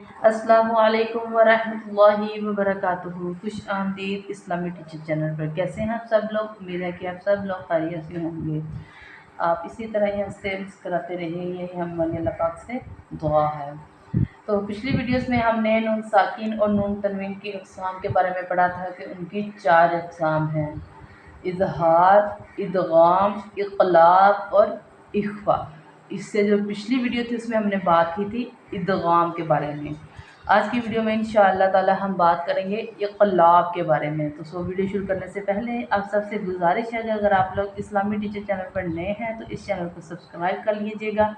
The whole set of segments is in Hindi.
अस्सलामुअलैकुम वरहमतुल्लाहि वबरकातुहू। खुश आमदीद इस्लामी टीचर चैनल पर। कैसे हैं आप सब लोग? उम्मीद है कि आप सब लोग खैरियत से होंगे। आप इसी तरह ही हमसे मुस्कुराते रहिए, यही हमारी अल्लाह पाक से दुआ है। तो पिछली वीडियोस में हमने नून साकिन और नून तनवीन की अक़साम के बारे में पढ़ा था कि उनकी 4 अक़साम हैं: इज़हार, इदगाम, इक़लाब और इख्फा। इससे जो पिछली वीडियो थी उसमें हमने बात की थी इदगाम के बारे में। आज की वीडियो में इंशाअल्लाह ताला हम बात करेंगे इक़लाब के बारे में। तो वीडियो शुरू करने से पहले आप सबसे गुजारिश है कि अगर आप लोग इस्लामी टीचर चैनल पर नए हैं तो इस चैनल को सब्सक्राइब कर लीजिएगा,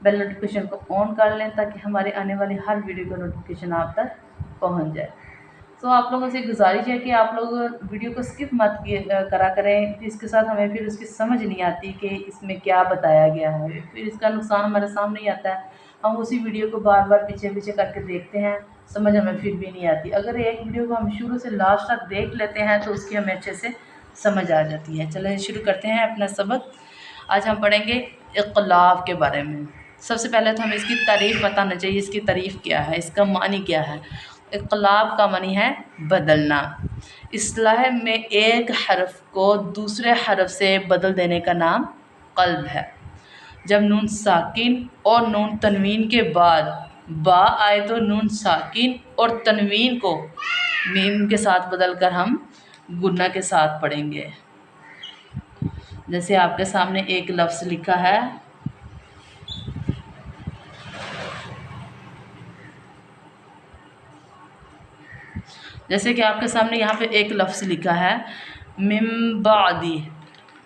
बेल नोटिफिकेशन को ऑन कर लें ताकि हमारे आने वाली हर वीडियो का नोटिफिकेशन आप तक पहुँच जाए। तो आप लोगों से गुजारिश है कि आप लोग वीडियो को स्किप मत करा करें, फिर इसके साथ हमें फिर उसकी समझ नहीं आती कि इसमें क्या बताया गया है, फिर इसका नुकसान हमारे सामने ही आता है। हम उसी वीडियो को बार बार पीछे पीछे करके देखते हैं, समझ हमें फिर भी नहीं आती। अगर एक वीडियो को हम शुरू से लास्ट तक देख लेते हैं तो उसकी हमें अच्छे से समझ आ जाती है। चलिए शुरू करते हैं अपना सबक। आज हम पढ़ेंगे इक़लाब के बारे में। सबसे पहले तो हमें इसकी तारीफ़ बताना चाहिए, इसकी तारीफ़ क्या है, इसका मानी क्या है। इक़लाब का मानी है बदलना। इस्लाह में एक हरफ को दूसरे हरफ से बदल देने का नाम क़ल्ब है। जब नून साकिन और नून तनवीन के बाद बा आए तो नून साकिन और तनवीन को मीम के साथ बदलकर हम गुन्ना के साथ पढ़ेंगे। जैसे आपके सामने एक लफ्ज़ लिखा है, जैसे कि आपके सामने यहाँ पे एक लफ्ज़ लिखा है मिम बादी।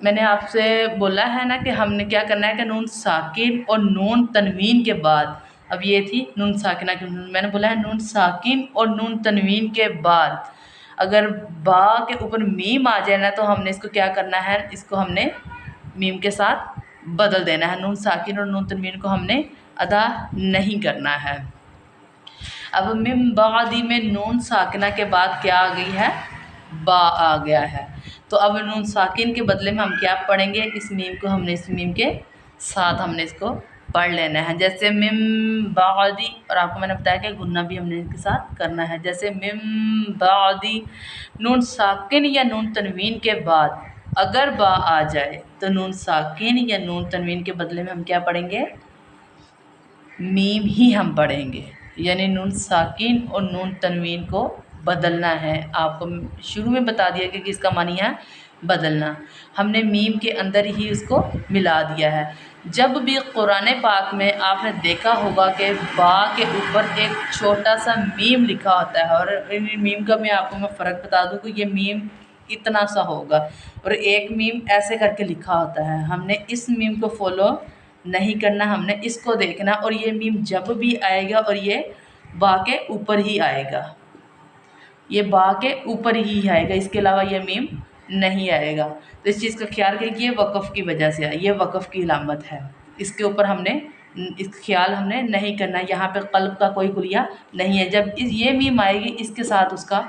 मैंने आपसे बोला है ना कि हमने क्या करना है कि नून साकिन और नून तनवीन के बाद, अब ये थी नून साकिना की नून, मैंने बोला है नून साकिन और नून तनवीन के बाद अगर बा के ऊपर मीम आ जाए ना तो हमने इसको क्या करना है, इसको हमने मीम के साथ बदल देना है। नून साकिन और नून तनवीन को हमने अदा नहीं करना है। अब मिम बादी में नून साकिना के बाद क्या आ गई है, बा आ गया है। तो अब नून साकिन के बदले में हम क्या पढ़ेंगे, इस मीम को हमने इस मीम के साथ हमने इसको पढ़ लेना है। जैसे मिम बादी, और आपको मैंने बताया कि गुन्ना भी हमने इसके साथ करना है। जैसे मिम बादी, नून साकिन या नून तनवीन के बाद अगर बा आ जाए तो नून साकिन या नून तनवीन के बदले में हम क्या पढ़ेंगे, मीम ही हम पढ़ेंगे। यानी नून साकिन और नून तनवीन को बदलना है। आपको शुरू में बता दिया कि इसका मानी है बदलना, हमने मीम के अंदर ही उसको मिला दिया है। जब भी कुरान पाक में आपने देखा होगा कि बा के ऊपर एक छोटा सा मीम लिखा होता है, और इन मीम का मैं आपको फ़र्क बता दूँ कि ये मीम इतना सा होगा और एक मीम ऐसे करके लिखा होता है। हमने इस मीम को फॉलो नहीं करना, हमने इसको देखना, और ये मीम जब भी आएगा और ये बा के ऊपर ही आएगा, ये बा के ऊपर ही आएगा, इसके अलावा ये मीम नहीं आएगा। तो इस चीज़ का ख्याल करिए, वक़फ़ की वजह से है, ये वक़फ़ की इलामत है। इसके ऊपर हमने इस ख्याल हमने नहीं करना है। यहाँ पे क़ल्ब का कोई कुलिया नहीं है। जब ये मीम आएगी इसके साथ उसका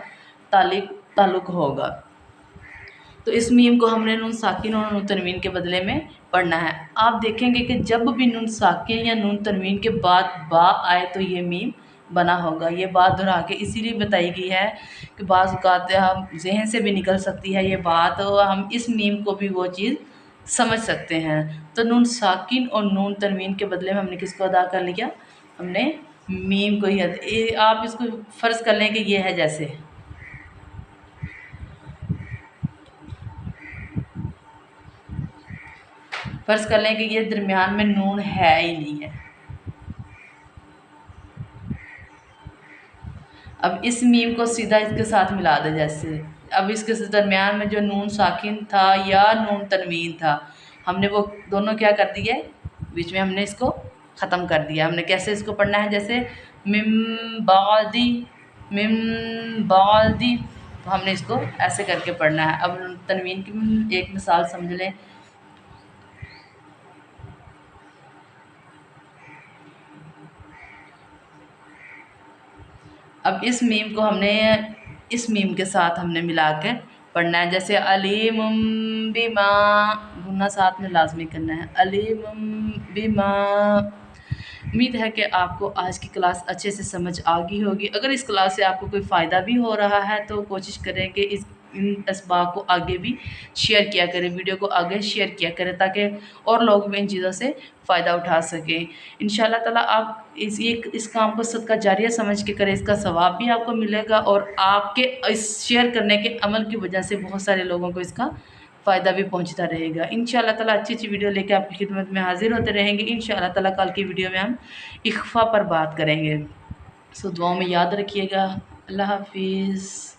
ताल्लुक़ होगा। तो इस मीम को हमने नून साकिन और नून तनवीन के बदले में पढ़ना है। आप देखेंगे कि जब भी नून साकिन या नून तनवीन के बाद बा आए तो ये मीम बना होगा। ये बात दोहरा के इसीलिए बताई गई है कि बाज़ औक़ात हम ज़हन से भी निकल सकती है ये बात, और हम इस मीम को भी वो चीज़ समझ सकते हैं। तो नून साकिन और नून तनवीन के बदले में हमने किसको अदा कर लिया, हमने मीम को ही। आप इसको फ़र्ज़ कर लें कि ये है, जैसे फ़र्ज़ कर लें कि ये दरमियान में नून है ही नहीं है। अब इस मीम को सीधा इसके साथ मिला दे। जैसे अब इसके दरमियान में जो नून साकिन था या नून तनवीन था, हमने वो दोनों क्या कर दिए, बीच में हमने इसको ख़त्म कर दिया। हमने कैसे इसको पढ़ना है, जैसे मिम बादी, मिम बादी, तो हमने इसको ऐसे करके पढ़ना है। अब तनवीन की एक मिसाल समझ लें। अब इस मीम को हमने इस मीम के साथ हमने मिला के पढ़ना है। जैसे अलीमुम बिमा, गुन्ना साथ में लाजमी करना है, अलीमुम बिमा उम्मीद है कि आपको आज की क्लास अच्छे से समझ आ गई होगी। अगर इस क्लास से आपको कोई फ़ायदा भी हो रहा है तो कोशिश करें कि इन असबाब को आगे भी शेयर किया करें, वीडियो को आगे शेयर किया करें, ताकि और लोग भी इन चीज़ों से फ़ायदा उठा सकें। इंशाअल्लाह ताला आप इस काम को सदका जारिया समझ के करें, इसका सवाब भी आपको मिलेगा और आपके इस शेयर करने के अमल की वजह से बहुत सारे लोगों को इसका फ़ायदा भी पहुंचता रहेगा। इंशाअल्लाह ताला अच्छी वीडियो लेके आपकी खिदमत में हाज़िर होते रहेंगे। इंशाअल्लाह ताला कल की वीडियो में हम इख्फ़ा पर बात करेंगे। सो दुआओं में याद रखिएगा। अल्लाह हाफ़िज़।